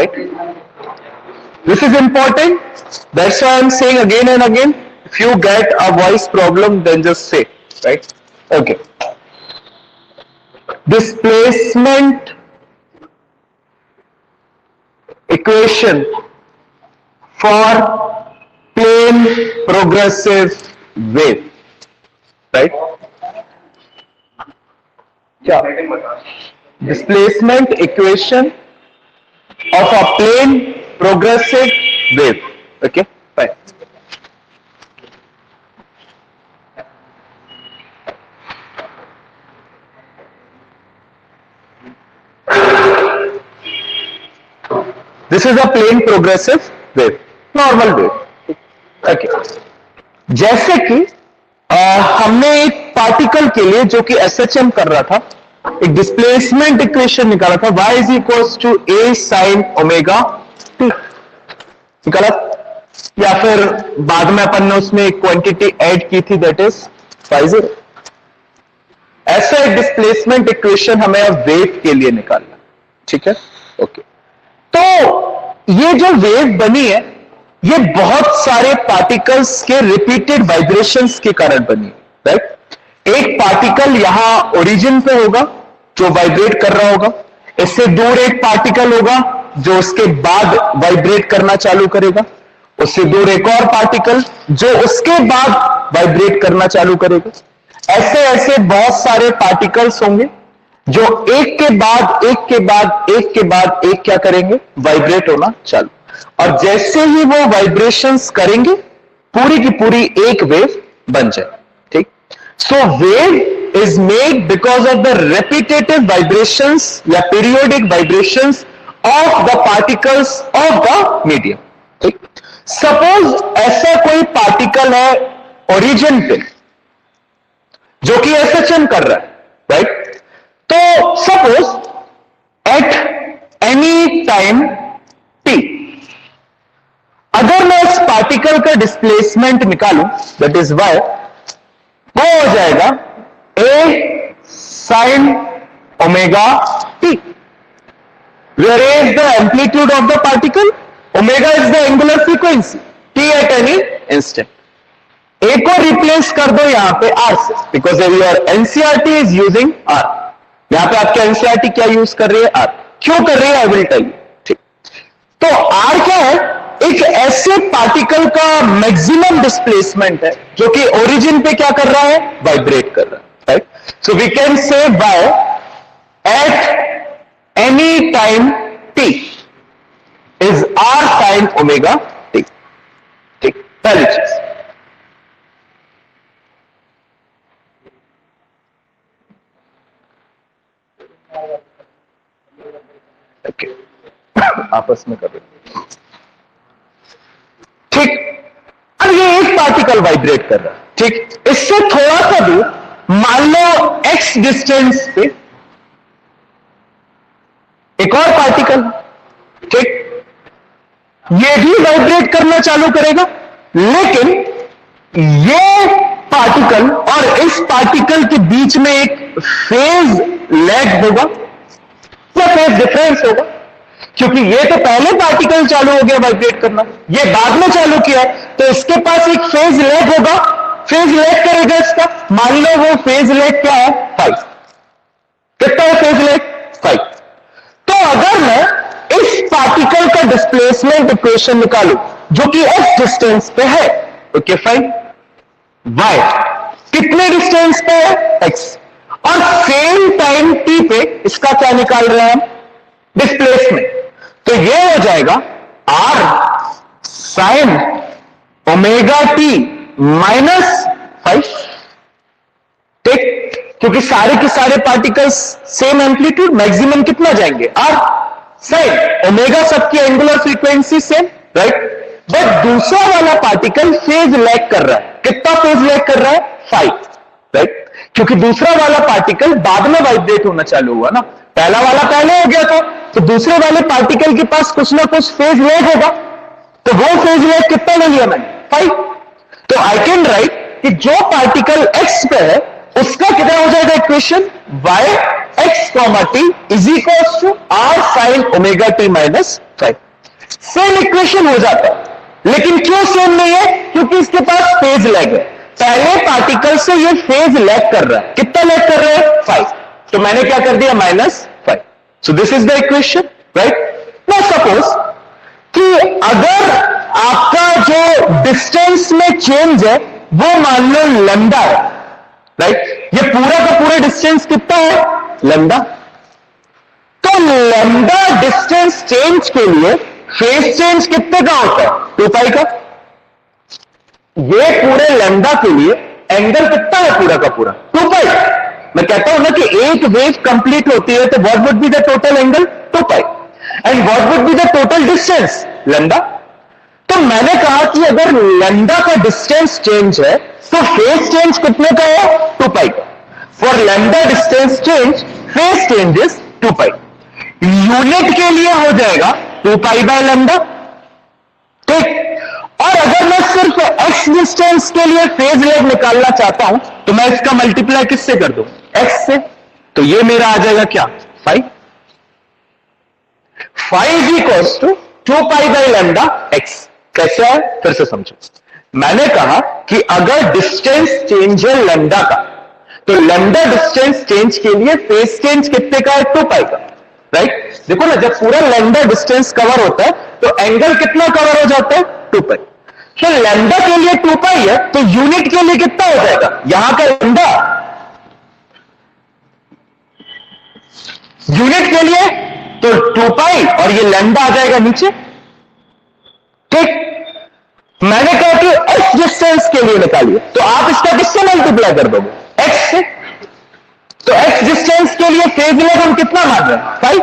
right? This is important. That's why I'm saying again and again. If you get a voice problem, then just say, right? Okay. Displacement equation for plane progressive wave, right? Yeah. Displacement equation of a plane progressive wave. Okay, fine. This is a plane progressive wave, normal wave. Okay. जैसे कि हमने एक particle के लिए जो कि SHM कर रहा था, एक डिस्प्लेसमेंट इक्वेशन निकाला था, y is equals to a sine omega t निकाला, या फिर बाद में अपन ने उसमें एक क्वांटिटी ऐड की थी, दैट इज φ0. ऐसा एक डिस्प्लेसमेंट इक्वेशन हमें अब वेव के लिए निकालना. ठीक है, ओके. तो ये जो वेव बनी है, ये बहुत सारे पार्टिकल्स के रिपीटेड वाइब्रेशंस के कारण बनी है, राइट? एक पार्टिकल यहां ओरिजिन पे होगा जो वाइब्रेट कर रहा होगा, इससे दूर एक पार्टिकल होगा जो उसके बाद वाइब्रेट करना चालू करेगा, उससे दूर एक और पार्टिकल जो उसके बाद वाइब्रेट करना चालू करेगा. ऐसे ऐसे बहुत सारे पार्टिकल्स होंगे जो एक के बाद एक के बाद एक के बाद एक क्या करेंगे, वाइब्रेट होना चालू. और जैसे ही वो वाइब्रेशंस करेंगे, पूरी की पूरी एक वेव बन जाए. ठीक. So wave is made because of the repetitive vibrations या periodic vibrations of the particles of the medium. ठीक. सपोज ऐसा कोई पार्टिकल है ओरिजिन पे जो कि एसएचएम कर रहा है, राइट? तो suppose eight any time T, अगर मैं इस पार्टिकल का डिस्प्लेसमेंट निकालूं, दैट इज वाई, वो हो जाएगा A sine omega t, where A is the amplitude of the particle, omega is the angular frequency, t at any instant. A को replace कर दो यहां पे आर से, because your NCERT is using r. यहां पे आपके एनसीईआरटी क्या यूज कर रही है, आर. क्यों कर रही है, आई विल टेल यू. ठीक. तो आर क्या है, एक ऐसे पार्टिकल का मैक्सिमम डिस्प्लेसमेंट है जो कि ओरिजिन पे क्या कर रहा है, वाइब्रेट कर रहा है, right? So we can say by at any time t is r sine omega t. ठीक, पहली चीज. ओके, आपस में कर रहे. ठीक. अब ये एक पार्टिकल वाइब्रेट कर रहा है. ठीक. इससे थोड़ा सा दूर, मान लो x डिस्टेंस पे एक और पार्टिकल. ठीक. ये भी वाइब्रेट करना चालू करेगा, लेकिन ये पार्टिकल और इस पार्टिकल के बीच में एक फेज लैग होगा या फेज डिफरेंस होगा, क्योंकि ये तो पहले पार्टिकल चालू हो गया वाइब्रेट करना, ये बाद में चालू किया, तो इसके पास एक फेज लैग होगा. फेज लैग करेगा इसका, मान लो वो फेज लैग क्या है, 5. कितना है फेज लैग, 5. तो अगर मैं इस पार्टिकल का डिस्प्लेसमेंट इक्वेशन निकालू जो कि x डिस्टेंस पे है, ओके फाइन, y कितने डिस्टेंस पे है, x, और सेम टाइम t पे इसका क्या निकाल रहे हैं हम, डिस्प्लेसमेंट. तो ये हो जाएगा r sine omega T minus 5. ठीक, क्योंकि सारे के सारे पार्टिकल्स सेम एम्पलीट्यूड, मैक्सिमम कितना जाएंगे, r साइन ओमेगा, सबकी angular frequency same, right? But दूसरा वाला पार्टिकल फेज लैग कर रहा है. कितना फेज लैग कर रहा है, 5, राइट? क्योंकि दूसरा वाला पार्टिकल बाद में वाइब्रेट होना चालू हुआ ना, पहला वाला पहले हो गया था, तो दूसरे वाले पार्टिकल के पास कुछ ना कुछ फेज लैग होगा. तो वो फेज लैग कितना ले लिया मैंने, 5. तो आई कैन राइट कि जो पार्टिकल x पे है उसका कितना हो जाएगा equation, y x t is equal to r sine omega T minus 5. Same equation हो जाता है, लेकिन क्यों सेम नहीं है? क्योंकि इसके पास फेज लैग है। पहले पार्टिकल से ये फेज लैग कर रहा है। कितना लैग कर रहा है? 5। तो मैंने क्या कर दिया? -5। So this is the equation, right? Now suppose कि अगर आपका जो डिस्टेंस में चेंज है वो मान लो लैम्डा है, राइट? ये पूरा का पूरा डिस्टेंस कितना है? लैम्डा। तो लैम्डा डिस्टेंस चेंज के लिए फेज चेंज कितने का होता है? 2π का। ये पूरे लैम्डा के लिए एंगल कितना है पूरा का पूरा? 2π। मैं कहता हूं ना कि एक वेव कंप्लीट होती है तो what would be the total angle? 2π। And what would be the total distance? Lambda. तो मैंने कहा कि अगर लैम्डा का डिस्टेंस चेंज है तो फेज चेंज कितने का है? 2π का। For lambda distance change phase change is 2π। Unit के लिए हो जाएगा 2π बाय लैम्डा, ठीक? और अगर मैं सिर्फ x डिस्टेंस के लिए फेज लेग निकालना चाहता हूं तो मैं इसका मल्टीप्लाई किससे कर दूं? x से। तो ये मेरा आ जाएगा क्या? 5। 5 equals to 2π by lambda x। कैसे है? फिर से समझो। मैंने कहा कि अगर डिस्टेंस चेंज है लैम्डा का तो लैम्डा डिस्टेंस चेंज के लिए फेज चेंज कितने का है? 2π का, राइट? देखो ना, जब पूरा लैम्डा डिस्टेंस कवर होता है तो एंगल कितना कवर हो जाता है? 2π। तो लैम्डा के लिए 2π है तो यूनिट के लिए कितना हो जाएगा? यहां का लैम्डा यूनिट के लिए तो 2π और ये लैम्डा आ जाएगा नीचे, ठीक? मैंने कहा कि x डिस्टेंस के लिए निकालिए तो आप इसका किससे मल्टीप्लाई कर दोगे? x से। तो x डिस्टेंस के लिए फेज लेग हम कितना मान रहे हैं? 5।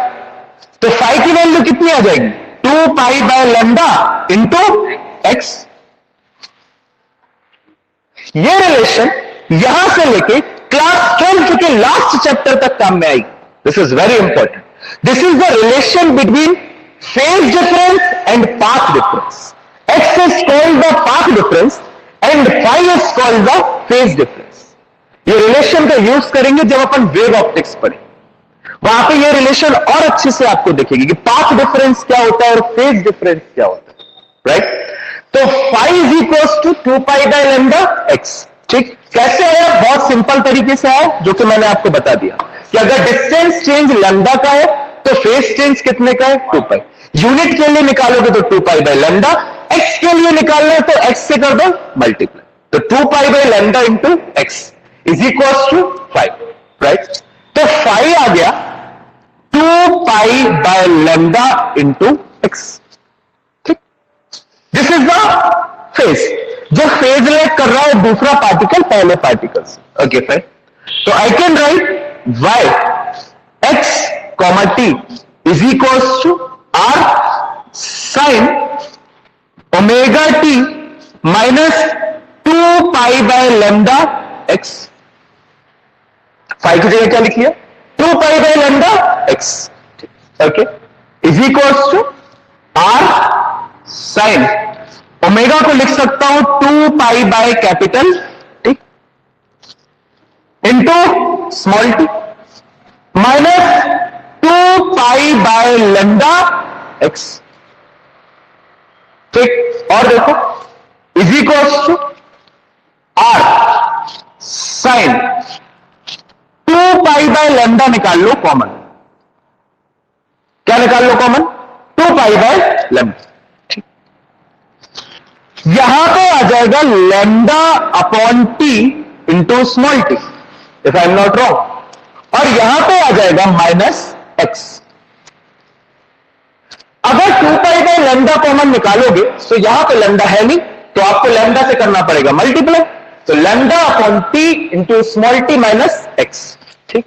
तो 5 की वैल्यू कितनी आ जाएगी? 2π बाय लैम्डा इंटू x। ये रिलेशन यहां से लेके क्लास 12 के लास्ट चैप्टर तक काम में आएगी। This is very important. This is the relation between phase difference and path difference. x is called the path difference and phi is called the phase difference। ये relation का use करेंगे जब अपन wave optics पढ़ेंगे, वहां पे ये relation और अच्छे से आपको दिखेगी कि पाथ डिफरेंस क्या होता है और फेज डिफरेंस क्या होता है, राइट? तो phi is equals to 2π by lambda x, ठीक? कैसे है? बहुत सिंपल तरीके से है, जो कि मैंने आपको बता दिया कि अगर डिस्टेंस चेंज लैम्डा का है तो फेज चेंज कितने का है? 2π। यूनिट के लिए निकालोगे तो 2π by lambda, x के लिए निकालना है तो x से कर दो मल्टीप्लाई, तो 2π by lambda into x is equal to 5, right? तो phi आ गया 2π by lambda इंटू x, ठीक? This is the phase. जो फेज लेग कर रहा है दूसरा पार्टिकल पहले पार्टिकल से, ओके फाइन। तो I can write y x comma t is equal to r sine omega t minus 2π by lambda x। 5 की जगह क्या लिख लिया? 2π by lambda x, okay, is equals to r sine omega को लिख सकता हूं 2π by capital T into small t minus 2π by lambda x, ठीक? और देखो is equals to r sine 2π by lambda निकाल लो कॉमन। क्या निकाल लो कॉमन? 2π बाय लैम्डा, ठीक? यहां पे आ जाएगा lambda upon T into small T, if I am not wrong, और यहां पे आ जाएगा माइनस एक्स। अगर 2π बाय लैम्डा कॉमन निकालोगे तो यहां पे लैम्डा है नहीं, तो आपको लैम्डा से करना पड़ेगा मल्टीप्लाई, तो lambda upon T into small t minus x, ठीक?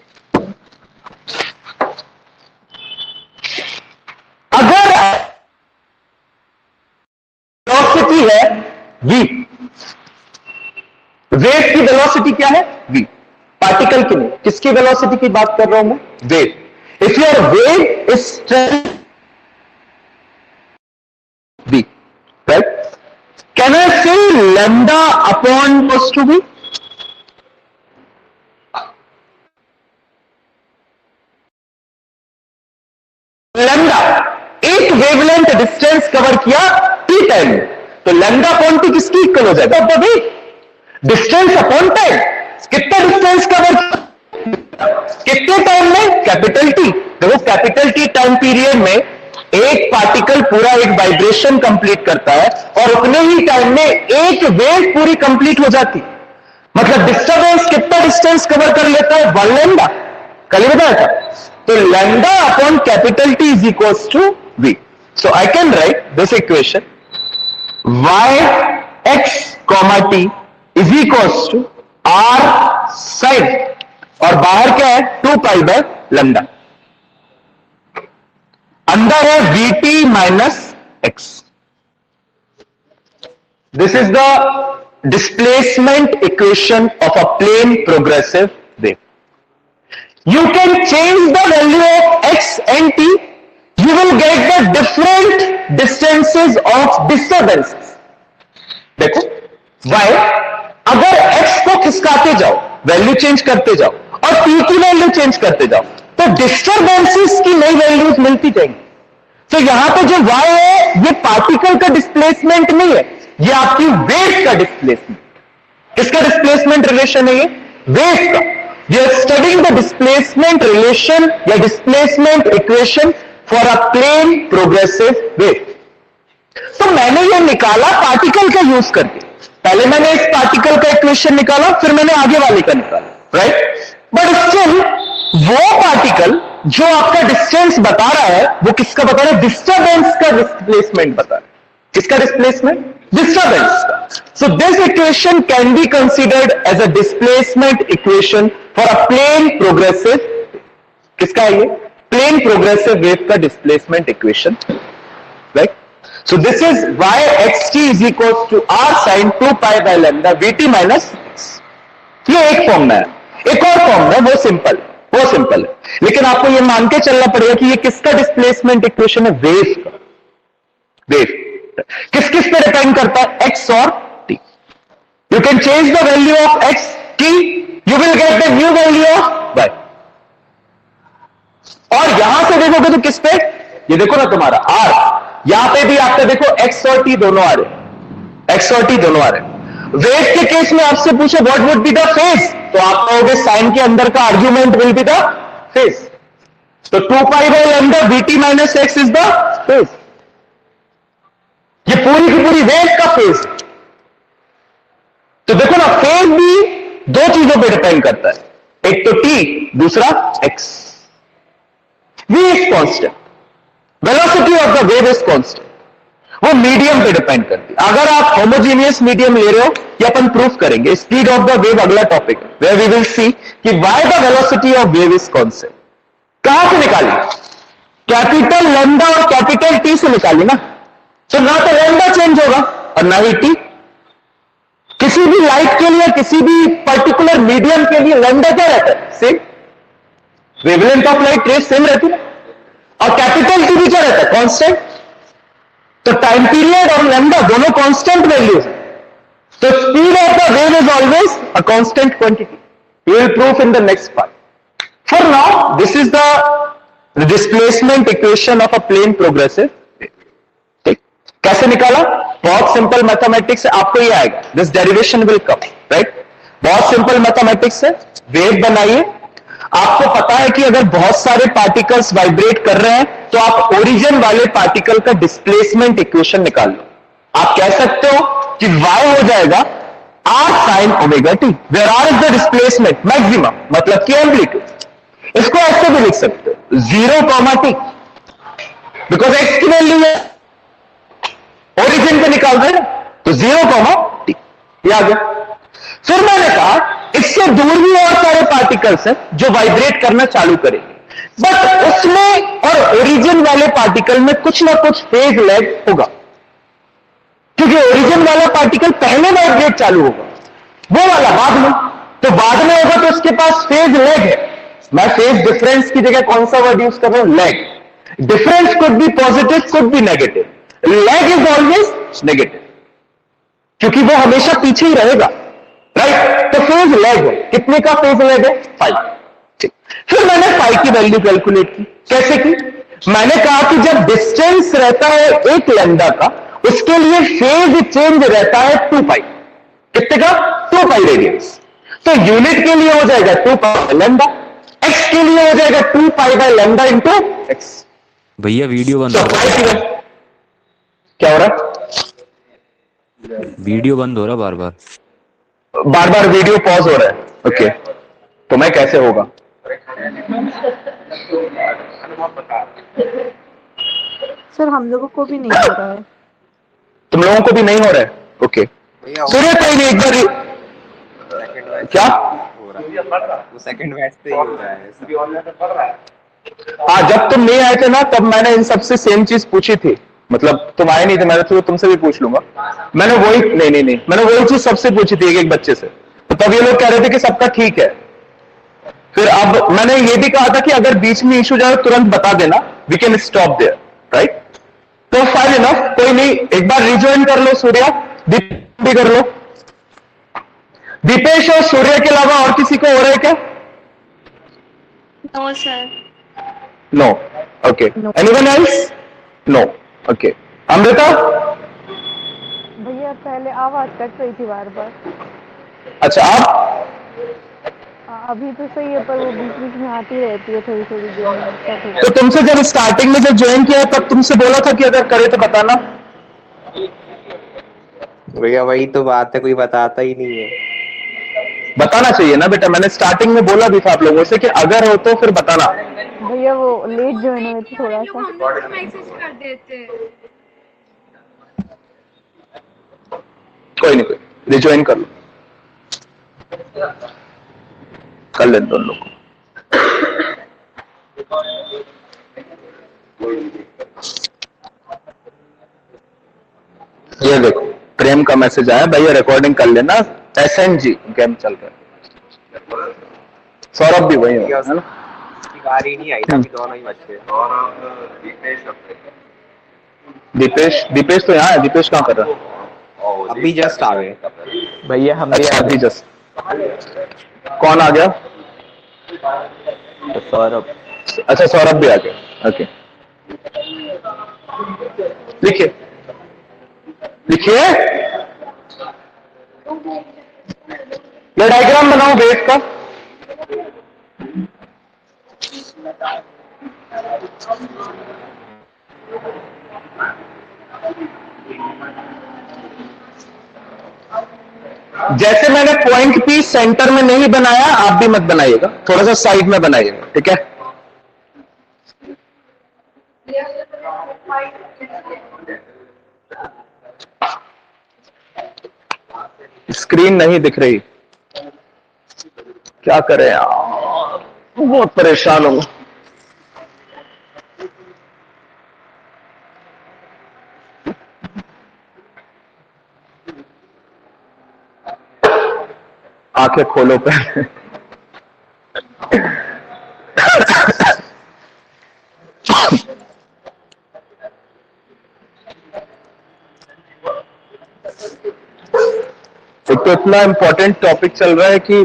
अगर वेलोसिटी है v, वेव की वेलोसिटी क्या है? v। पार्टिकल की नहीं, किसकी वेलोसिटी की बात कर रहा हूं मैं? Wave. If your wave is travelling v, right? Can I say lambda upon equals to v? Lambda, एक वेवलेंथ डिस्टेंस कवर किया टी टाइम में, तो लैम्डा अपॉन टी किसकी इक्वल हो जाएगा? तो भाई डिस्टेंस अपॉन टाइम, कितना डिस्टेंस कवर कितने टाइम में? Capital T. देखो कैपिटल टी टाइम पीरियड में एक पार्टिकल पूरा एक वाइब्रेशन कंप्लीट करता है और उतने ही टाइम में एक वेव पूरी कंप्लीट हो जाती। मतलब डिस्टर्बेंस कितना डिस्टेंस कवर कर लेता है? 1 लैम्डा, कल ही बताया था। तो lambda upon capital T is equals to v. So I can write this equation y x comma T is equals to r sine, और बाहर क्या है? 2 पाई बाय लैम्डा, अंदर है vt minus x। This is the displacement equation of a plane progressive wave. You can change the value of x and t, you will get the different distances of disturbances. देखो y, अगर x को खिसकाते जाओ, value change करते जाओ, और t की value change करते जाओ, तो डिस्टर्बेंसेस की नई वैल्यूज मिलती जाएंगी। तो यहां पे जो y है ये पार्टिकल का डिस्प्लेसमेंट नहीं है, ये आपकी वेव का डिस्प्लेसमेंट। किसका डिस्प्लेसमेंट रिलेशन है? ये वेव का। We are studying the displacement relation या displacement equation for a plane progressive wave. तो मैंने ये निकाला पार्टिकल का यूज करके। पहले मैंने इस पार्टिकल का इक्वेशन निकाला, फिर मैंने आगे वाले का निकाला, राइट? बट स्टिल वो पार्टिकल जो आपका डिस्टेंस बता रहा है वो किसका बता रहा है? डिस्टर्बेंस का डिस्प्लेसमेंट बता रहा है। किसका डिस्प्लेसमेंट? डिस्टर्बेंस का। So this equation can be considered as a displacement equation for a plane progressive, किसका है ये? Plane progressive wave का displacement equation, right? So this is y xt is equals to r sin 2 pi by lambda vt minus x। ये एक form में है, एक और फॉर्म में वो सिंपल है, लेकिन आपको ये मान के चलना पड़ेगा कि ये किसका डिस्प्लेसमेंट इक्वेशन है? वेव का। वेव किस किस पे डिपेंड करता है? x और t। You can change the value of x, t, you will get the new value of y। और यहां से देखोगे तो किस पे? ये देखो ना तुम्हारा r, यहां पे भी आपका देखो x और t दोनों आ रहे, x और t दोनों आ रहे। वेव के केस में आपसे पूछे what would be the phase, तो आप कहोगे साइन के अंदर का argument will be the phase. तो 2 pi by lambda vt minus x is the phase. ये पूरी की पूरी वेव का फेज। तो देखो ना, फेज भी दो चीजों पे डिपेंड करता है, एक तो t, दूसरा x। v is constant, velocity of the wave is constant, वो मीडियम पे डिपेंड करती है। अगर आप होमोजीनियस मीडियम ले रहे हो, ये अपन प्रूफ करेंगे। स्पीड ऑफ द वेव अगला टॉपिक है, वेयर वी विल सी कि why the velocity of wave is constant. कहां से निकाली? कैपिटल लैम्डा और कैपिटल टी से निकाली ना। तो ना तो लैम्डा चेंज होगा और ना ही टी। किसी भी लाइट के लिए, किसी भी पर्टिकुलर मीडियम के लिए लैम्डा क्या रहता है? Same. Wavelength of light rays same रहती है। और कैपिटल टी भी क्या रहता है? कांस्टेंट। तो टाइम पीरियड और लैम्डा दोनों कांस्टेंट वैल्यूज है। तो speed of the wave is always a constant quantity. We will proof in the next part. For now this is the displacement equation of a plane progressive. कैसे निकाला? बहुत simple mathematics है, आपको ये आएगा। This derivation will come, right? बहुत simple mathematics है। Wave बनाइए, आपको पता है कि अगर बहुत सारे पार्टिकल्स वाइब्रेट कर रहे हैं तो आप ओरिजिन वाले पार्टिकल का डिस्प्लेसमेंट इक्वेशन निकाल लो। आप कह सकते हो कि y हो जाएगा r sin omega t, where r is the displacement maximum, मतलब कि एम्पलीट्यूड। इसको ऐसे भी लिख सकते हो 0, t, बिकॉज x की वैल्यू है ओरिजिन पे निकाल रहे ना, तो 0, t ये आ गया। फिर मैंने कहा इससे दूर भी और सारे पार्टिकल्स हैं जो वाइब्रेट करना चालू करेंगे, बट उसमें और ओरिजिन वाले पार्टिकल में कुछ ना कुछ फेज लैग होगा, क्योंकि ओरिजिन वाला पार्टिकल पहले वाइब्रेट चालू होगा, वो वाला बाद में। तो बाद में होगा तो उसके पास फेज लैग है। मैं फेज डिफरेंस की जगह कौन सा वर्ड यूज कर रहा हूं? Lag. Difference could be positive, could be negative. Lag is always negative, क्योंकि वो हमेशा पीछे ही रहेगा, राइट? तो फेज लैग है। कितने का फेज लैग है? 5। ठीक। फिर मैंने फाई की वैल्यू कैलकुलेट की। कैसे की? मैंने कहा कि जब डिस्टेंस रहता है एक लैम्डा का, उसके लिए फेज चेंज रहता है 2 पाई। कितने का? 2 पाई रेडियंस। तो यूनिट के लिए हो जाएगा 2 पाई लैम्डा, एक्स के लिए हो जाएगा 2 pi by lambda into x. भैया वीडियो बंद हो रहा है। क्या हो रहा वीडियो बंद हो रहा बार बार। बार बार वीडियो पॉज हो रहा है? ओके, तो मैं कैसे होगा? सर हम लोगों को भी नहीं हो रहा है। तुम लोगों को भी नहीं हो रहा है? ओके, सूर्य कोई नहीं, एक बार क्या हो रहा है, वो सेकंड बैच पे ही हो रहा है। हाँ, जब तुम नहीं आए थे ना, तब मैंने इन सबसे सेम चीज पूछी थी। मतलब तुम आए नहीं थे, मैंने तो तुमसे भी पूछ लूंगा। मैंने वही नहीं, मैंने वही चीज सबसे पूछी थी, एक बच्चे से। तो तब ये लोग कह रहे थे कि सबका ठीक है। फिर अब मैंने ये भी कहा था कि अगर बीच में इशू जाए तुरंत बता देना, we can stop there, right? तो फाइन इनफ, कोई नहीं, एक बार रिज्वाइन कर लो सूर्या, दीप भी कर लो। दीपेश और सूर्य के अलावा और किसी को हो रहा है क्या? No sir. No, okay. Anyone else? No, okay. Amrita? भैया पहले आवाज कट रही थी बार बार। अच्छा, आप? अभी तो सही है, पर वो बीच बीच में आती रहती है थोड़ी थोड़ी देर में। तो तुमसे जब स्टार्टिंग में जब ज्वाइन किया तब तुमसे बोला था कि अगर करे तो बताना। भैया वही तो बात है, कोई बताता ही नहीं है। बताना चाहिए ना बेटा, मैंने स्टार्टिंग में बोला भी था आप लोगों से कि अगर हो तो फिर बताना। भैया वो लेट ज्वाइन हुए थे थोड़ा सा। मैसेज कर देते। कोई नहीं, रिज्वाइन कर लो, कर लेते दोनों लोग। ये देखो, प्रेम का मैसेज आया, भैया रिकॉर्डिंग कर लेना, SNG गेम चल रहा है। सौरभ भी वही होगा, है ना? गाड़ी नहीं आई था, अभी दोनों ही बच्चे। दीपेश तो यहाँ है। दीपेश कहाँ कर रहा है? अभी जस्ट आ गए भैया। हम अच्छा, अभी जस्ट। कौन आ गया? सौरभ। अच्छा, सौरभ भी आ गया। ओके, लिखिए लिखिए, ये डायग्राम बनाओ वेव का। जैसे मैंने पॉइंट पी सेंटर में नहीं बनाया, आप भी मत बनाइएगा, थोड़ा सा साइड में बनाइएगा, ठीक है? स्क्रीन नहीं दिख रही, क्या करें यार, बहुत परेशान हूं। आंखें खोलो पहले। एक तो इतना इंपॉर्टेंट टॉपिक चल रहा है कि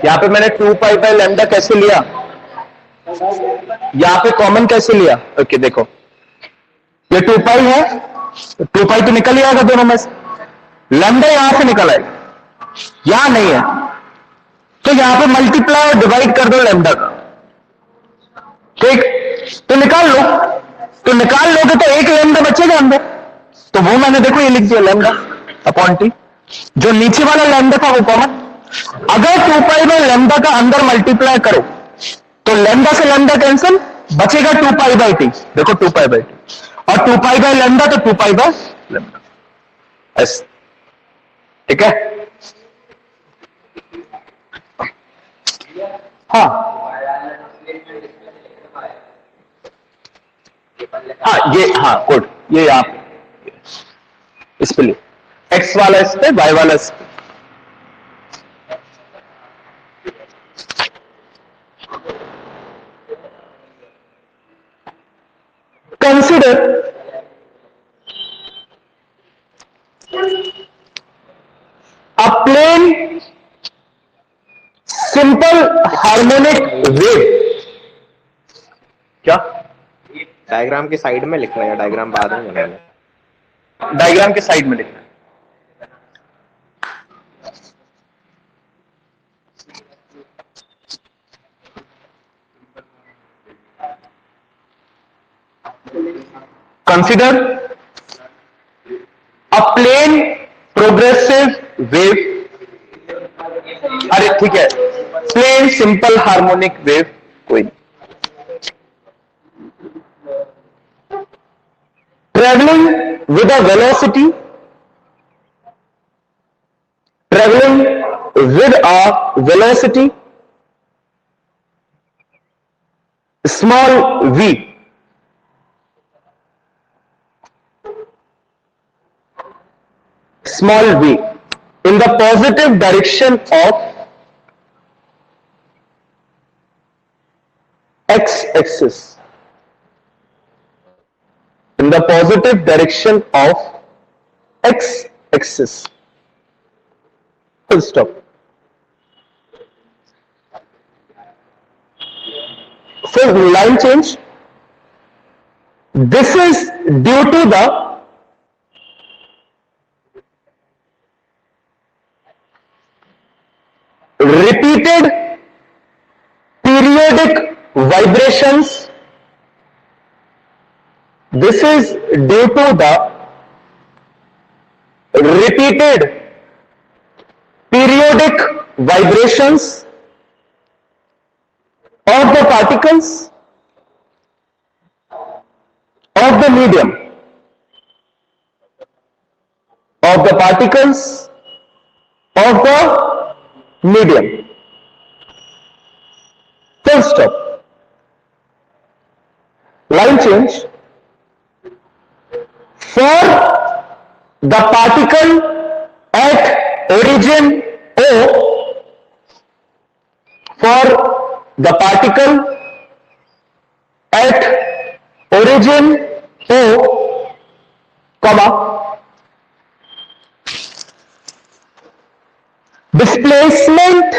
यहाँ पे मैंने 2 पाई बाय लैम्डा कैसे लिया, यहाँ पे कॉमन कैसे लिया? ओके, देखो ये 2 पाई है, 2 पाई तो निकल ही आएगा दोनों में से। लैम्डा यहां से निकल आएगा, यहां नहीं है, तो यहां पे मल्टीप्लाई और डिवाइड कर दो लैम्डा का, ठीक? तो निकाल लो, तो निकाल लोगे तो एक लैम्डा बचेगा अंदर, तो वो मैंने देखो ये लिख दिया लैम्डा अपॉन टी। जो नीचे वाला लैम्डा था वो कॉमन। अगर 2 पाई बाय लैम्डा का अंदर मल्टीप्लाई करो तो लैम्डा से लैम्डा कैंसिल, बचेगा 2 पाई बाय टी। देखो 2 पाई बाय टी, और 2 पाई बाय लैम्डा तो 2 पाई बाय लैम्डा, ऐसे, ठीक है? हाँ हाँ, ये हाँ गुड, ये आप इस पे लिख x वाला इस पे y वाला इस पे consider a plane simple harmonic wave क्या डायग्राम के साइड में लिखना है या डायग्राम बाद में बनाना? डायग्राम के साइड में लिखना है consider a plane progressive wave अरे ठीक है प्लेन सिंपल हार्मोनिक वेव कोई नहीं traveling with a velocity small v in the positive direction of x-axis in the positive direction of x-axis full stop so line change this is due to the repeated periodic vibrations this is due to the repeated periodic vibrations of the particles of the medium full stop line change for the particle at origin O for the particle at origin O comma displacement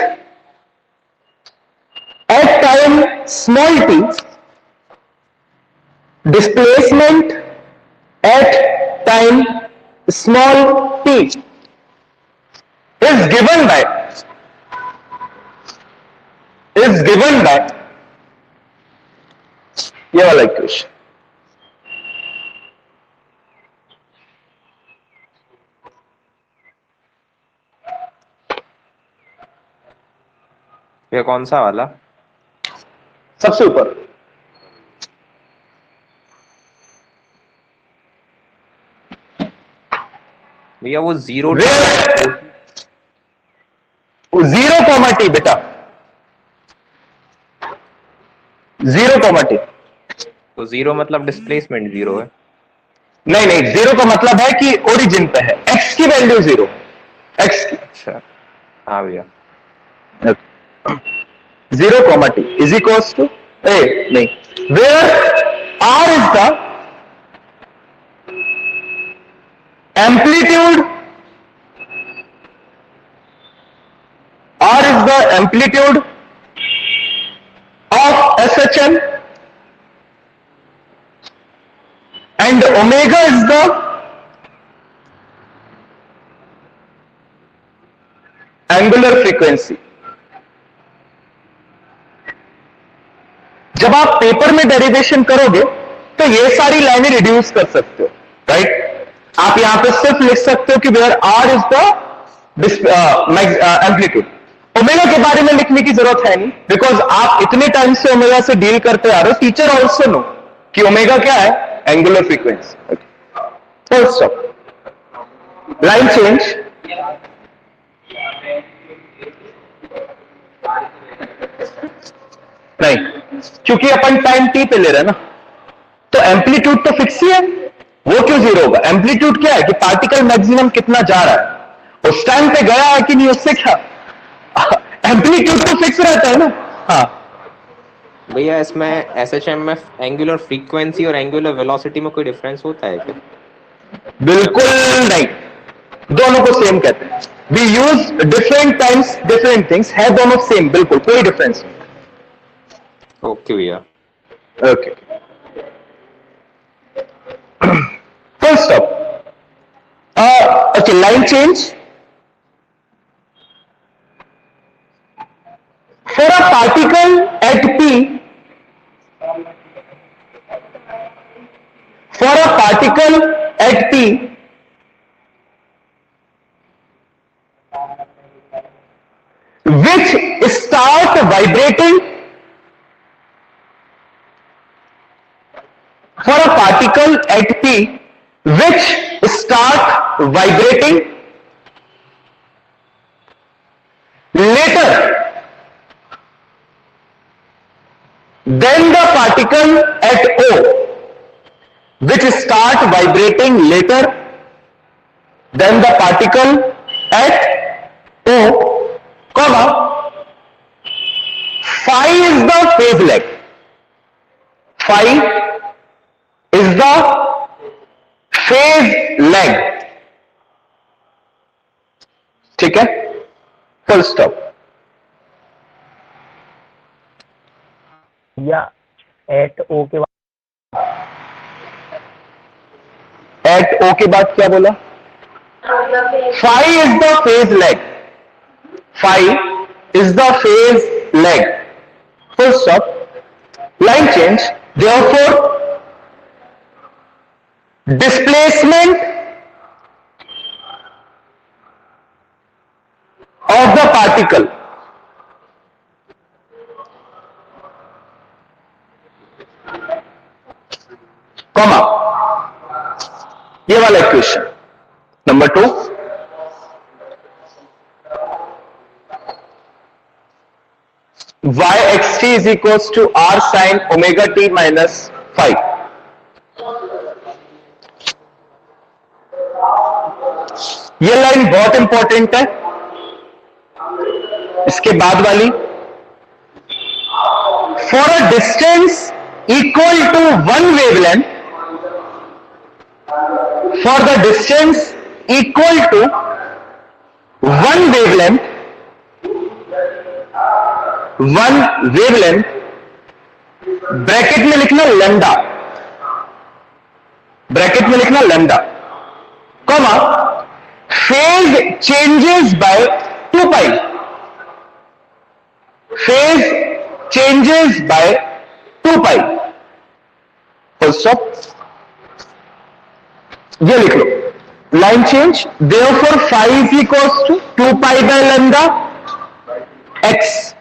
at time small t displacement at time small t is given by ये वाला equation ये कौन सा वाला? सबसे ऊपर भैया वो जीरो कॉमा टी बेटा 0 कॉमा टी तो जीरो मतलब डिस्प्लेसमेंट जीरो है। नहीं 0 का मतलब है कि ओरिजिन पे है x की वैल्यू 0 x की अच्छा हाँ भैया 0 comma T is equals to A नहीं where r is the amplitude of SHM and omega is the angular frequency। जब आप पेपर में डेरिवेशन करोगे तो ये सारी लाइनें रिड्यूस कर सकते हो राइट आप यहां पे सिर्फ लिख सकते हो कि where r is the amplitude omega के बारे में लिखने की जरूरत है नहीं बिकॉज आप इतने टाइम से ओमेगा से डील करते आ रहे हो टीचर ऑल्सो नो कि ओमेगा क्या है angular frequency full stop line change नहीं क्योंकि अपन टाइम टी पे ले रहे हैं ना तो एम्पलीट्यूड तो फिक्स ही है वो क्यों जीरो होगा? एम्पलीट्यूड क्या है कि पार्टिकल मैक्सिमम कितना जा रहा है, उस टाइम पे गया है कि नहीं, उससे क्या? एम्पलीट्यूड तो फिक्स रहता है ना। हाँ भैया इसमें एसएचएम में एंगुलर फ्रीक्वेंसी और एंगुलर वेलोसिटी में कोई डिफरेंस होता है क्या? बिल्कुल नहीं, दोनों को सेम कहते हैं। We use different times different things, है दोनों सेम, बिल्कुल कोई डिफरेंस नहीं। ओके भैया। Okay, full stop. Okay, line change. For a particle at P, for a particle at P, which start vibrating, for a particle at P, which start vibrating, later then the particle at O, which start vibrating later than the particle at O, comma, phi is the phase lag. Phi is the phase lag. ठीक है, full stop. या at ओ के बाद, एट ओ के बाद क्या बोला? Phi is the phase lag, phi is the phase lag, full stop. Line change. Therefore displacement of the particle comma, ये वाला equation number 2, yxt is equals to r sin omega t minus phi। ये line बहुत important है। इसके बाद वाली, for a distance equal to one wavelength, for the distance equal to one wavelength, bracket में लिखना लैम्डा, ब्रैकेट में लिखना lambda, comma, phase changes by 2 pi, phase changes by 2 pi, full stop. ये लिख लो, line change. Therefore phi is equals to 2 pi by lambda x.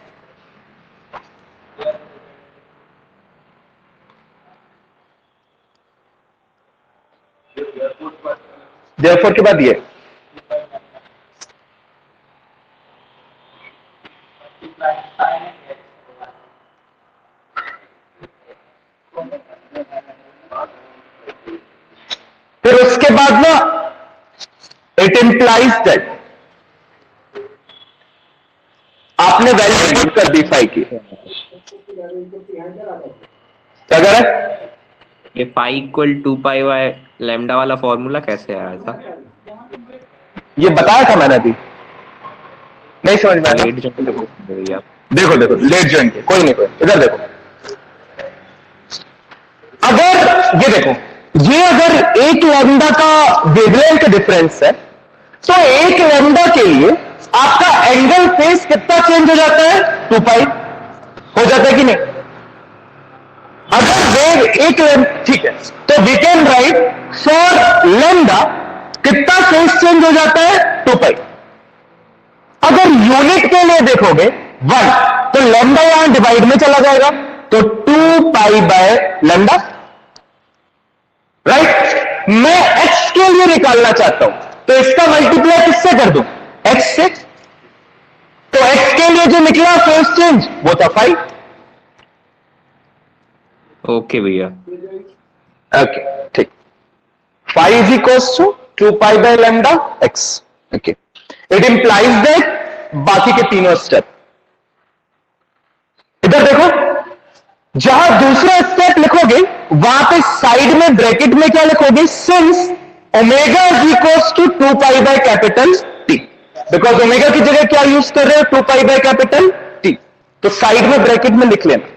Therefore के बाद ये फिर उसके बाद ना, इट इंप्लाइज दैट आपने वैल्यू पुट कर दी फाई की, क्या कह रहा है? ये phi equal 2 pi by lambda वाला फॉर्मूला कैसे आया था? ये बताया था मैंने अभी, नहीं समझ में आया? लेट भैया, देखो देखो, लेट ज्वाइन के, कोई नहीं, कोई इधर देखो। अगर ये देखो, ये अगर एक लैम्डा का वेवलेंथ डिफरेंस है, तो एक लैम्डा के लिए आपका एंगल फेस कितना चेंज हो जाता है? 2 पाई हो जाता है कि नहीं? अगर वेव एक लैम्डा, ठीक है, तो we can write for lambda कितना फेस चेंज हो जाता है? 2 पाई। अगर यूनिट के लिए देखोगे 1, तो लैम्डा यहां डिवाइड में चला जाएगा, तो 2 पाई बाय लैम्डा, राइट। मैं x के लिए निकालना चाहता हूं, तो इसका मल्टीप्लाई किससे कर दूं? x से। तो x के लिए जो निकला फेस चेंज वो था 5। ओके भैया। ओके, ठीक, phi is equals to 2 pi by lambda x. Okay, it implies that बाकी के तीनों स्टेप, इधर देखो, जहां दूसरा स्टेप लिखोगे वहां पे साइड में ब्रैकेट में क्या लिखोगे, since omega is equals to 2 pi by capital T, because omega की जगह क्या यूज कर रहे हो, 2 पाई बाय कैपिटल टी, तो साइड में ब्रैकेट में लिख लेना.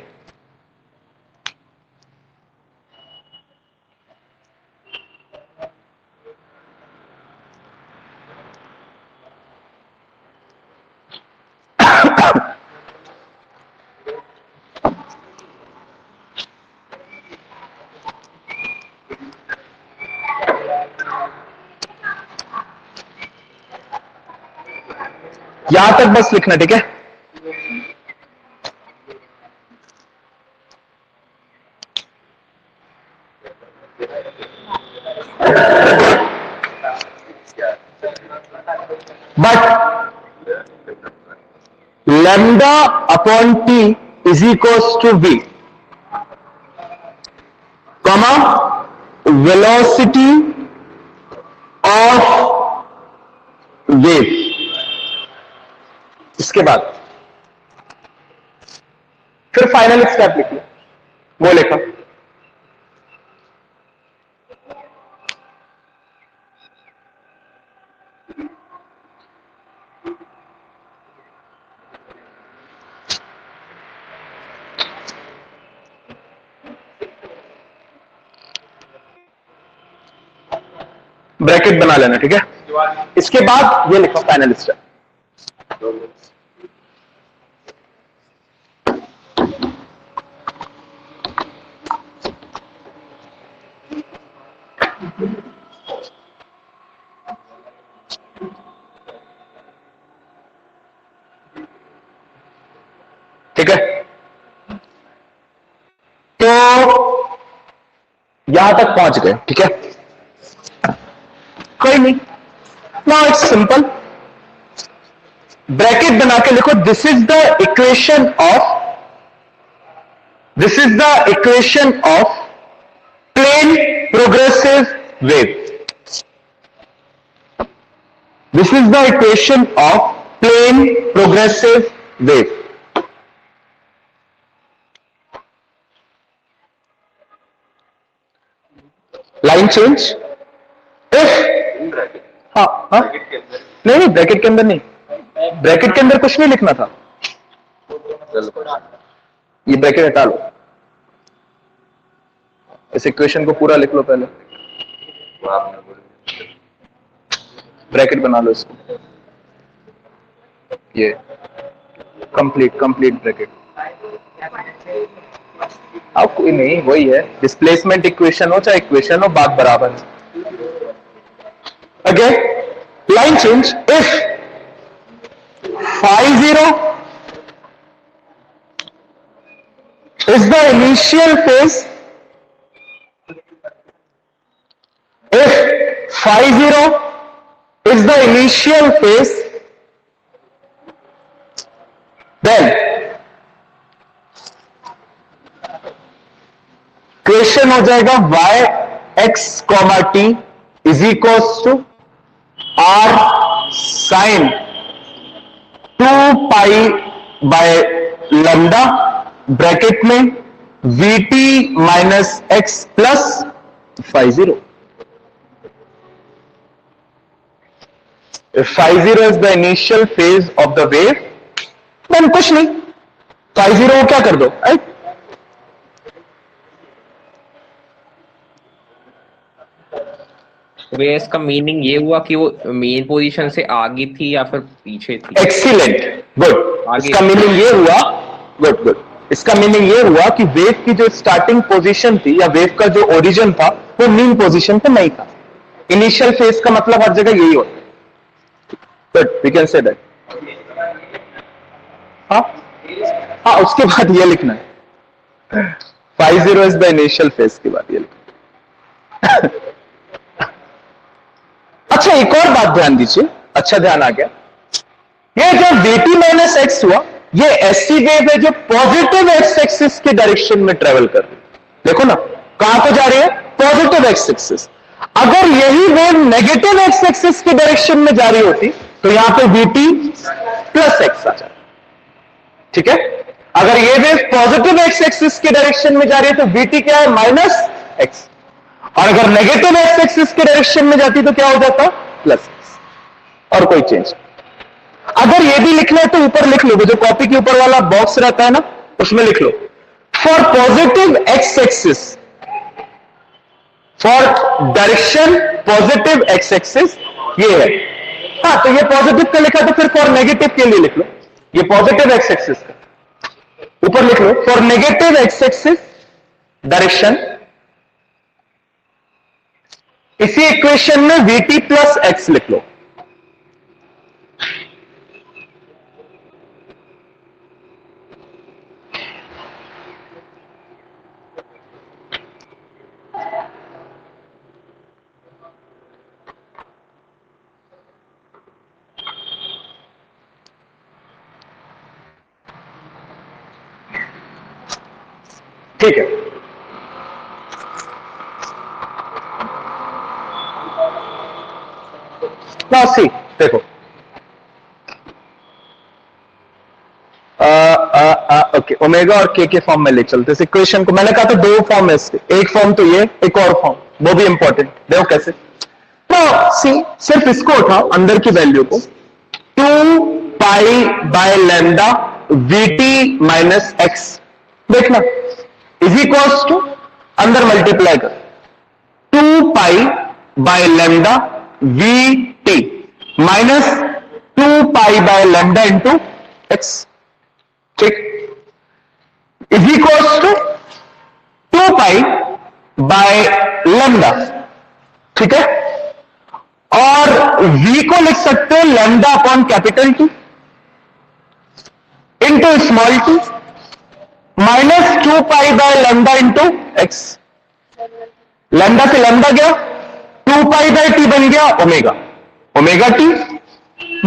यहां तक बस लिखना, ठीक है. But lambda upon T is equals to V, comma velocity of wave. इसके बाद फिर फाइनल स्टेप लिख लो, वो लिखा. ब्रैकेट बना लेना, ठीक है. इसके बाद ये लिखो फाइनल स्टेप. ठीक है, तो यहां तक पहुंच गए, ठीक है. कोई नहीं, नाउ इट्स सिंपल. ब्रैकेट बना के लिखो, this is the equation of plane progressive wave. This is the equation of plane progressive wave. Line change if, हाँ नहीं ब्रैकेट के अंदर नहीं, ब्रैकेट के अंदर कुछ नहीं लिखना था, ये ब्रैकेट हटा लो, इस इक्वेशन को पूरा लिख लो पहले, ब्रैकेट बना लो इसको, ये कंप्लीट ब्रैकेट. अब कोई नहीं, वही है, डिस्प्लेसमेंट इक्वेशन हो चाहे इक्वेशन हो, बात बराबर है. Again line change, if phi 0 is the initial phase, if phi 0 is the initial phase, then question हो जाएगा y x comma t is equals to r sine 2 pi by lambda, bracket में vt minus x plus phi 0. If phi 0 is the initial phase of the wave, then कुछ नहीं, phi 0 को क्या कर दो, right? भैया इसका मीनिंग ये हुआ कि वो मेन पोजीशन से आगे थी या फिर पीछे थी? Excellent, good. इसका मीनिंग ये हुआ, गुड, इसका मीनिंग ये हुआ कि वेव की जो स्टार्टिंग पोजीशन थी या वेव का जो ओरिजिन था वो मीन पोजीशन पे नहीं था. इनिशियल फेज का मतलब हर जगह यही होता है. Good, we can say that. हाँ, उसके बाद ये लिखना है, phi 0 is the initial phase के बाद ये लिखना. अच्छा, एक और बात ध्यान दीजिए, अच्छा ध्यान आ गया, ये जो vt माइनस एक्स हुआ, ये ऐसी वेव है जो पॉजिटिव एक्स एक्सिस के डायरेक्शन में ट्रेवल कर रही है. देखो ना, कहां को जा रही है, पॉजिटिव एक्स एक्सिस. अगर यही वेव नेगेटिव एक्स एक्सिस की डायरेक्शन में जा रही होती तो यहां पे vt प्लस एक्स आ जाता। ठीक है, अगर ये वेव पॉजिटिव एक्स एक्सिस की डायरेक्शन में जा रही है तो vt क्या है, माइनस एक्स, और अगर नेगेटिव एक्स एक्सिस की डायरेक्शन में जाती तो क्या हो जाता, प्लस एक्स, और कोई चेंज। अगर ये भी लिखना है तो ऊपर लिख लो, वो जो कॉपी के ऊपर वाला बॉक्स रहता है ना उसमें लिख लो, for positive x axis, for direction positive x axis ये है। हाँ, तो ये पॉजिटिव का लिखा तो फिर फॉर नेगेटिव के लिए लिख लो, ये पॉजिटिव एक्स एक्सिस का ऊपर लिख लो, for negative x axis direction, इसी इक्वेशन में vt प्लस एक्स लिख लो। ठीक है, नाउ सी, देखो ओके, ओमेगा और के फॉर्म में ले चलते इस इक्वेशन को। मैंने कहा था दो फॉर्म है इसके, एक फॉर्म तो ये, एक और फॉर्म, वो भी इंपॉर्टेंट। देखो कैसे, तो सी सिर्फ इसको उठाओ, अंदर की वैल्यू को, 2 pi by lambda vt minus x, देखना इज इक्वल्स टू, अंदर मल्टीप्लाई कर, 2 pi by lambda v t minus 2 pi by lambda into x. ठीक, is equals to 2 pi by lambda. ठीक है, और v को लिख सकते हैं lambda upon capital T into small t minus 2 pi by lambda into x. Lambda से lambda गया, 2 पाई बाय टी बन गया omega, omega T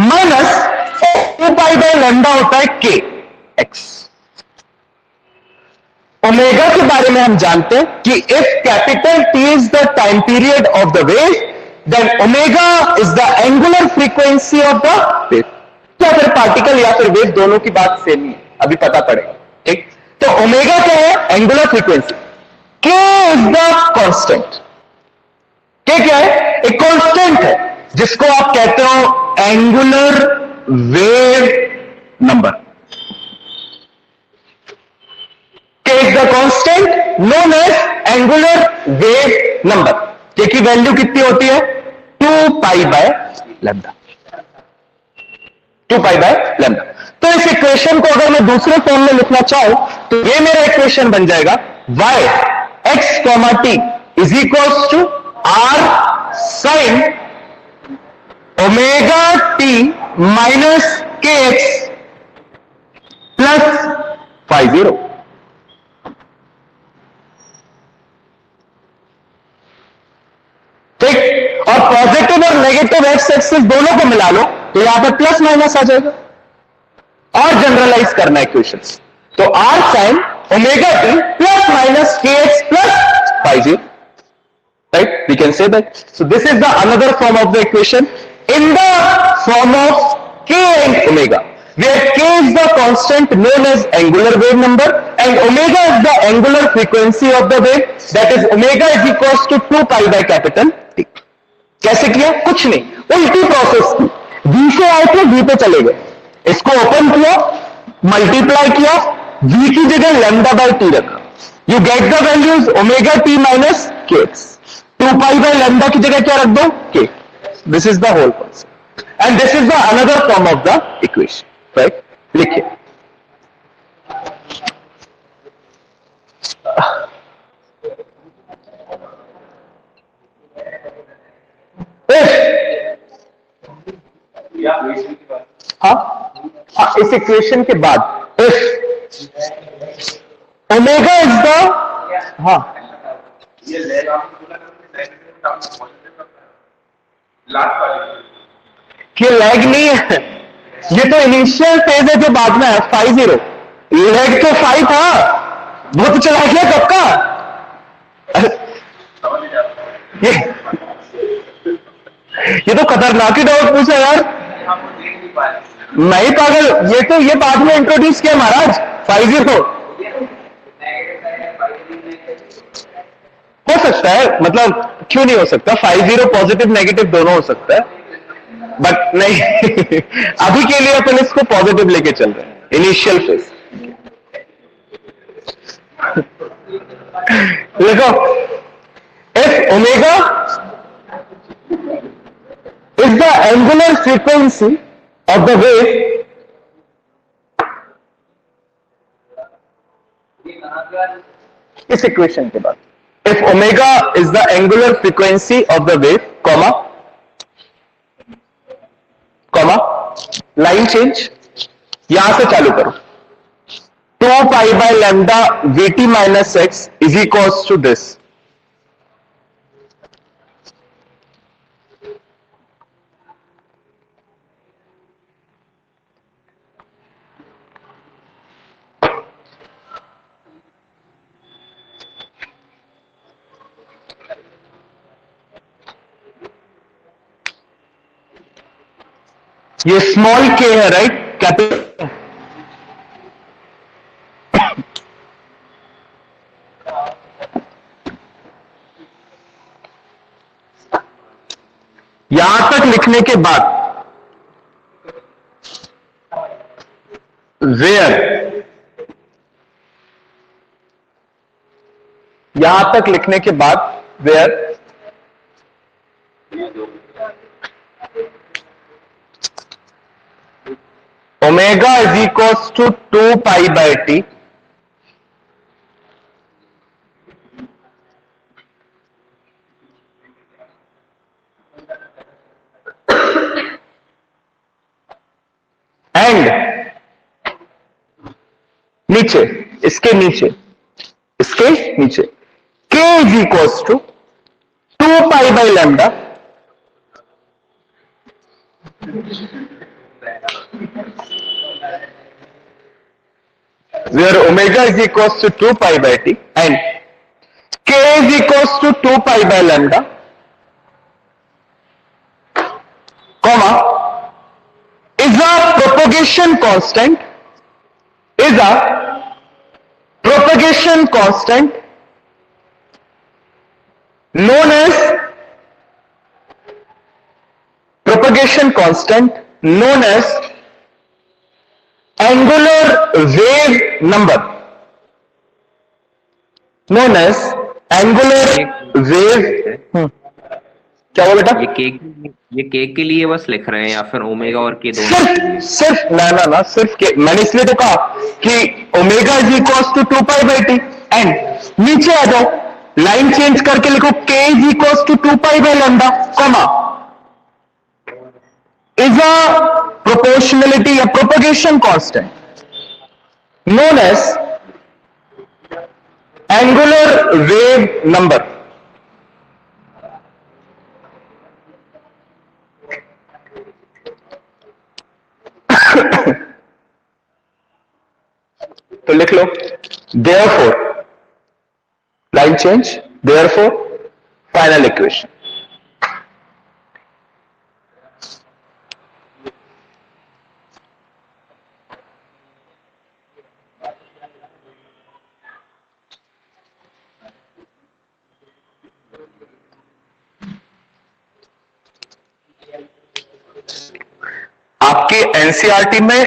minus 2 pi by lambda होता है के एक्स। ओमेगा के बारे में हम जानते हैं कि if capital T is the time period of the wave, then omega is the angular frequency of the wave. या फिर पार्टिकल या फिर वेव, दोनों की बात सेम ही है, अभी पता पड़ेगा। ठीक, तो ओमेगा क्या है, एंगुलर फ्रीक्वेंसी। के इज द कांस्टेंट, के क्या है, एक कांस्टेंट है जिसको आप कहते हो angular wave number. K is the constant known as angular wave number. K की वैल्यू कितनी होती है, 2 pi by lambda, 2 pi by lambda. तो इस इक्वेशन को अगर मैं दूसरे फॉर्म में लिखना चाहूं तो ये मेरा इक्वेशन बन जाएगा, y x comma T is equals to R sine omega T minus के एक्स प्लस फाई जीरो। ठीक, और पॉजिटिव और नेगेटिव एक्स एक्सिस दोनों को मिला लो तो यहां पर प्लस माइनस आ जाएगा, और जनरलाइज करना है इक्वेशन। तो r sine omega t plus minus के x plus phi zero, right? We can say that. So this is the another form of the equation in the form of k and omega, where k is the constant known as angular wave number and omega is the angular frequency of the wave, that is omega is equals to 2 pi by capital T. कैसे किया, कुछ नहीं, उल्टी process की, v से आए थे v पे चले गए, इसको ओपन किया, मल्टीप्लाई किया, v की जगह लैम्डा बाय टी रखा, you get the values omega T minus के एक्स। 2 पाई बाय लैम्डा की जगह क्या रख दो, K. This is the whole concept and this is the another form of the equation, right? लिखिए, हाँ, इस इक्वेशन के बाद इफ ओमेगा इज द, हाँ ये लैग नहीं है, ये तो इनिशियल फेज है जो बाद में है, 50 लैग तो 5 था, वो तो चला गया कब का। ये तो खतरनाक ही डाउट पूछा यार। नहीं पागल, ये बाद में इंट्रोड्यूस किया महाराज। 5-0 हो सकता है, मतलब क्यों नहीं हो सकता? 5-0 पॉजिटिव नेगेटिव दोनों हो सकता है, बट नहीं अभी के लिए अपन इसको पॉजिटिव लेके चल रहे हैं, इनिशियल फेज। देखो, if omega is the angular frequency of the wave, इस इक्वेशन के बाद, if omega is the angular frequency of the wave, comma line change, यहां से चालू करो, 2 pi by lambda vt minus x is equals to this. ये small के है, राइट? कैपिटल यहां तक लिखने के बाद वेयर, यहां तक लिखने के बाद where omega is equals to 2 pi by T, and नीचे, इसके नीचे k is equals to 2 pi by lambda where omega is equals to 2 pi by t and k is equals to 2 pi by lambda, comma is a propagation constant known as angular wave number, क्या हुआ बेटा? ये cake के लिए बस लिख रहे हैं या फिर ओमेगा और के दोनों? सिर्फ ना सिर्फ के। मैंने इसलिए तो कहा कि omega is equals to 2 pi by T, and नीचे आ जाओ, लाइन चेंज करके लिखो k is equals to 2 pi by lambda, comma is a proportionality, a propagation constant known as angular wave number. तो लिख लो, therefore line change, therefore final equation. आपके NCERT में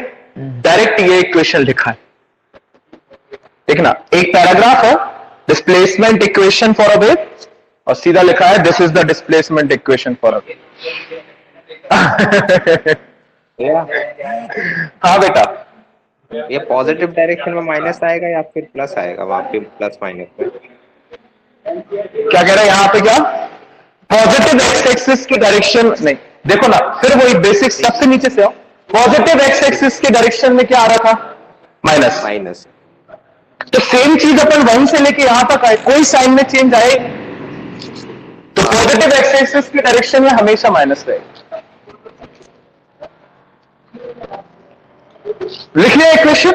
direct ये इक्वेशन लिखा है, देखना, एक पैराग्राफ है displacement equation for a wave, और सीधा लिखा है this is the displacement equation for a wave. हाँ बेटा, ये पॉजिटिव डायरेक्शन में माइनस आएगा या फिर प्लस आएगा? वहां पे प्लस माइनस में क्या कह रहा है यहाँ पे? क्या पॉजिटिव एक्स एक्सिस की डायरेक्शन नहीं, देखो ना, फिर वही बेसिक, सबसे नीचे से आओ, पॉजिटिव एक्स एक्सिस की डायरेक्शन में क्या आ रहा था? माइनस। तो सेम चीज अपन वहीं से लेके यहां तक आए, कोई साइन में चेंज आए तो पॉजिटिव एक्स एक्सिस की डायरेक्शन में हमेशा माइनस रहेगा। लिख लिया इक्वेशन,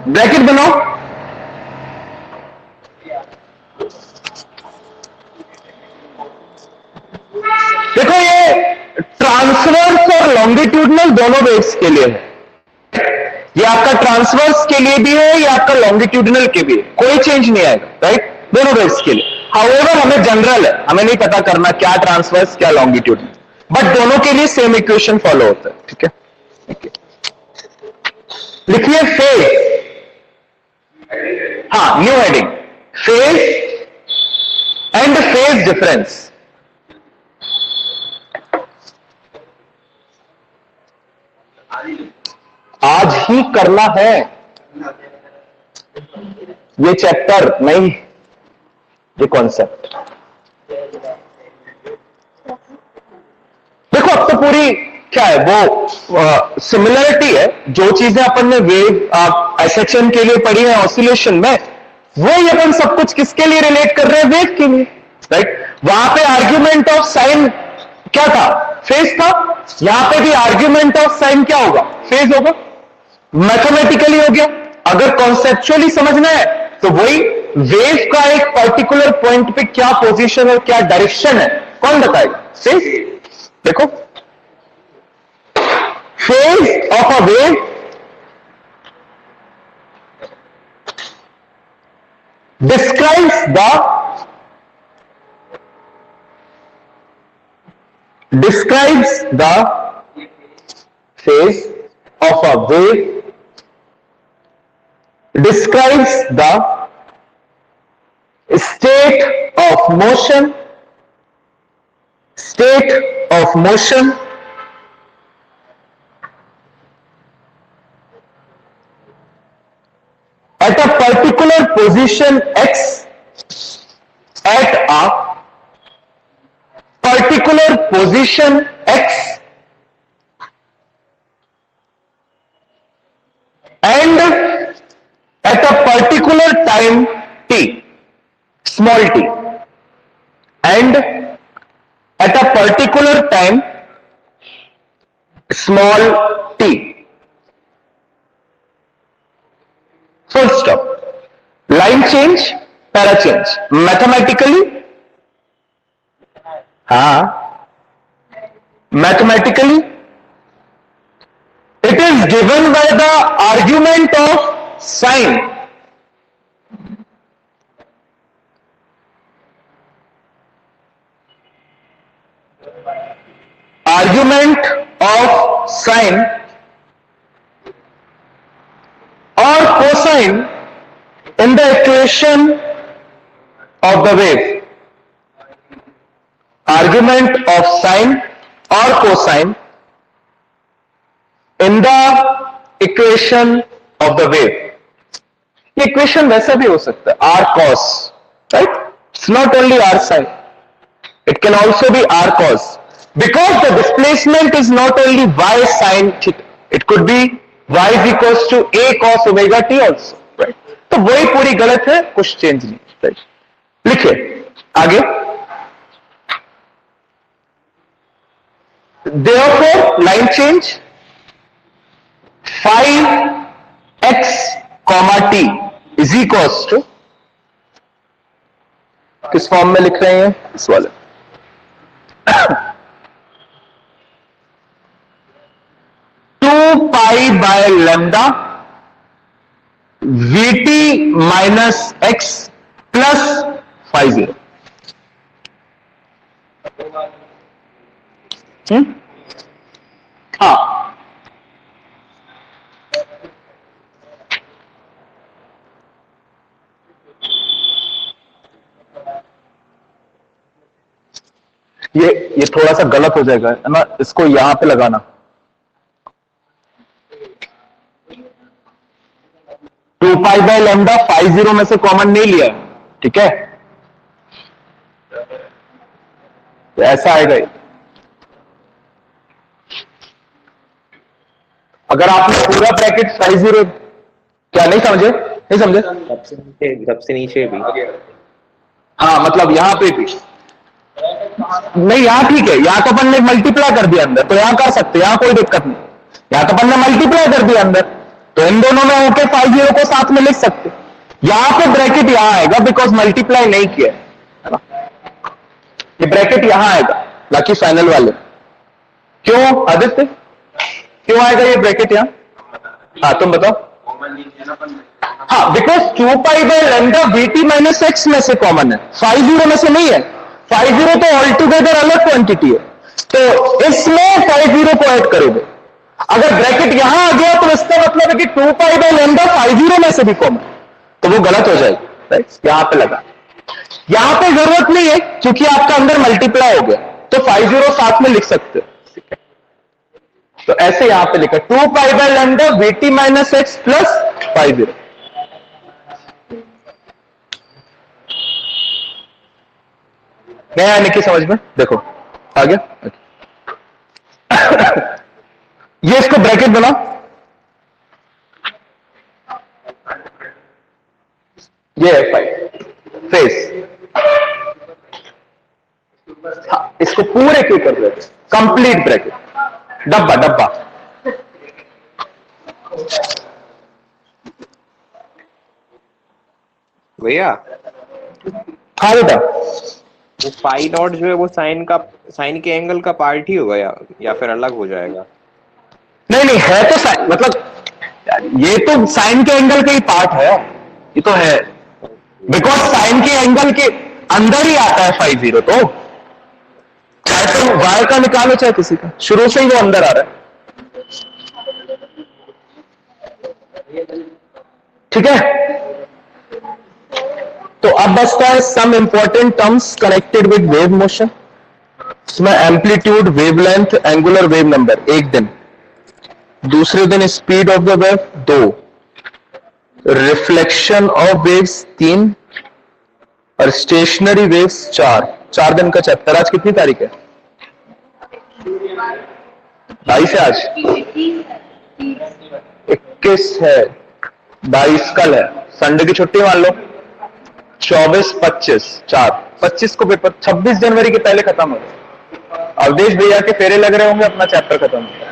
ब्रैकेट बनाओ, देखो ये ट्रांसवर्स और लॉन्गिट्यूडनल दोनों वेव्स के लिए है। ये आपका ट्रांसवर्स के लिए भी है, ये आपका लॉन्गिट्यूडनल के भी है, कोई चेंज नहीं आएगा, राइट, दोनों वेव्स के लिए। हाउएवर हमें जनरल है, हमें नहीं पता करना क्या ट्रांसवर्स क्या लॉन्गिट्यूडनल, बट दोनों के लिए सेम इक्वेशन फॉलो होता है, ठीक है। लिखिए फेज, हाँ new heading, phase and phase difference. आज ही करना है ये चैप्टर, नहीं ये कॉन्सेप्ट। देखो अब तो पूरी क्या है वो सिमिलरिटी है, जो चीजें अपन ने वेव एसएचएम के लिए पढ़ी है ऑसिलेशन में, वही अपन सब कुछ किसके लिए रिलेट कर रहे हैं, वेव के लिए, राइट। वहां पे आर्ग्यूमेंट ऑफ साइन क्या था, फेज था। यहां पे भी आर्ग्यूमेंट ऑफ साइन क्या होगा, फेज होगा, मैथमेटिकली हो गया। अगर कॉन्सेप्चुअली समझना है तो वही वेव का एक पर्टिकुलर पॉइंट पे क्या पोजीशन और क्या डायरेक्शन है, कौन बताएगा, फेज। देखो phase of a wave describes the phase of a wave, describes the state of motion at a particular position x, at a particular position x, and at a particular time t, small t, and at a particular time small t. Full stop. Line change, para change. Mathematically, mathematically, it is given by the argument of sine. Argument of sine or cosine in the equation of the wave. Argument of sine or cosine in the equation of the wave. ये equation वैसा भी हो सकता है, r cos, right? It's not only r sin, it can also be r cos, because the displacement is not only y sin theta, it could be y is equals to a cos omega t also, right? तो वही पूरी गलत है, कुछ change नहीं, right? लिखिए आगे। Therefore line change phi x comma t is equals to, किस फॉर्म में लिख रहे हैं इस वाले, two pi by lambda vt minus x plus phi zero. हाँ ये थोड़ा सा गलत हो जाएगा है ना, इसको यहां पे लगाना, two pi by lambda phi zero में से कॉमन नहीं लिया, ठीक है, तो ऐसा आएगा ये। अगर आपने पूरा ब्रैकेट फाई जीरो, क्या नहीं समझे, नहीं समझे, सबसे नीचे भी, हाँ मतलब यहां पे भी नहीं, यहां ठीक है, यहां तो अपन ने मल्टीप्लाई कर दिया अंदर, तो यहां कर सकते, यहां कोई दिक्कत नहीं, यहां तो अपन ने मल्टीप्लाई कर दिया अंदर, तो इन दोनों में होके फाई जीरो को साथ में लिख सकते। यहां पे ब्रैकेट यहां आएगा बिकॉज मल्टीप्लाई नहीं किया है ना, ये ब्रैकेट यहां आएगा, बाकी फाइनल वाले क्यों आदित्य, क्यों आएगा ये ब्रैकेट यहां? हाँ तुम बताओ। हाँ, because 2 pi by lambda vt minus x में से कॉमन है, 50 में से नहीं है। 50 तो ऑल टुगेदर अलग क्वांटिटी है, तो इसमें 50 को ऐड करोगे। अगर ब्रैकेट यहां आ गया तो इसका मतलब है कि 2 पाई बाय लैम्डा 50 में से भी कॉमन, तो वो गलत हो जाएगी। राइट, यहां पे लगा, यहां पे जरूरत नहीं है क्योंकि आपका अंदर मल्टीप्लाई हो गया, तो 50 साथ में लिख सकते हो। तो ऐसे यहां पे लिखा 2 pi by lambda vt minus x plus 50। नहीं आने की समझ में? देखो आ गया। ये इसको ब्रैकेट बना, ये है फाइव फेस। हाँ, इसको पूरे क्यों कर देते, कंप्लीट ब्रैकेट, डब्बा डब्बा। भैया हाँ बेटा, वो पाई डॉट जो है वो साइन के एंगल का पार्ट ही होगा या फिर अलग हो जाएगा? नहीं नहीं है तो साइन, मतलब ये तो साइन के एंगल का ही पार्ट है, ये तो है, बिकॉज साइन के एंगल के अंदर ही आता है 50, तो चाहे तो वाई का निकालो चाहे किसी का, शुरू से ही वो अंदर आ रहा है। ठीक है, तो अब बचता है some important terms connected with wave motion. इसमें amplitude, wavelength, angular wave number 1 दिन, दूसरे दिन speed of the wave 2, reflection of waves 3 और स्टेशनरी वेव्स 4 दिन का चैप्टर। आज कितनी तारीख है? 22 है आज, 21 है, 22 कल है, संडे की छुट्टी मान लो, 24, 25, 25 को पेपर, 26 जनवरी के पहले खत्म हो गया। अवधेश भैया के फेरे लग रहे होंगे, अपना चैप्टर खत्म हो गया।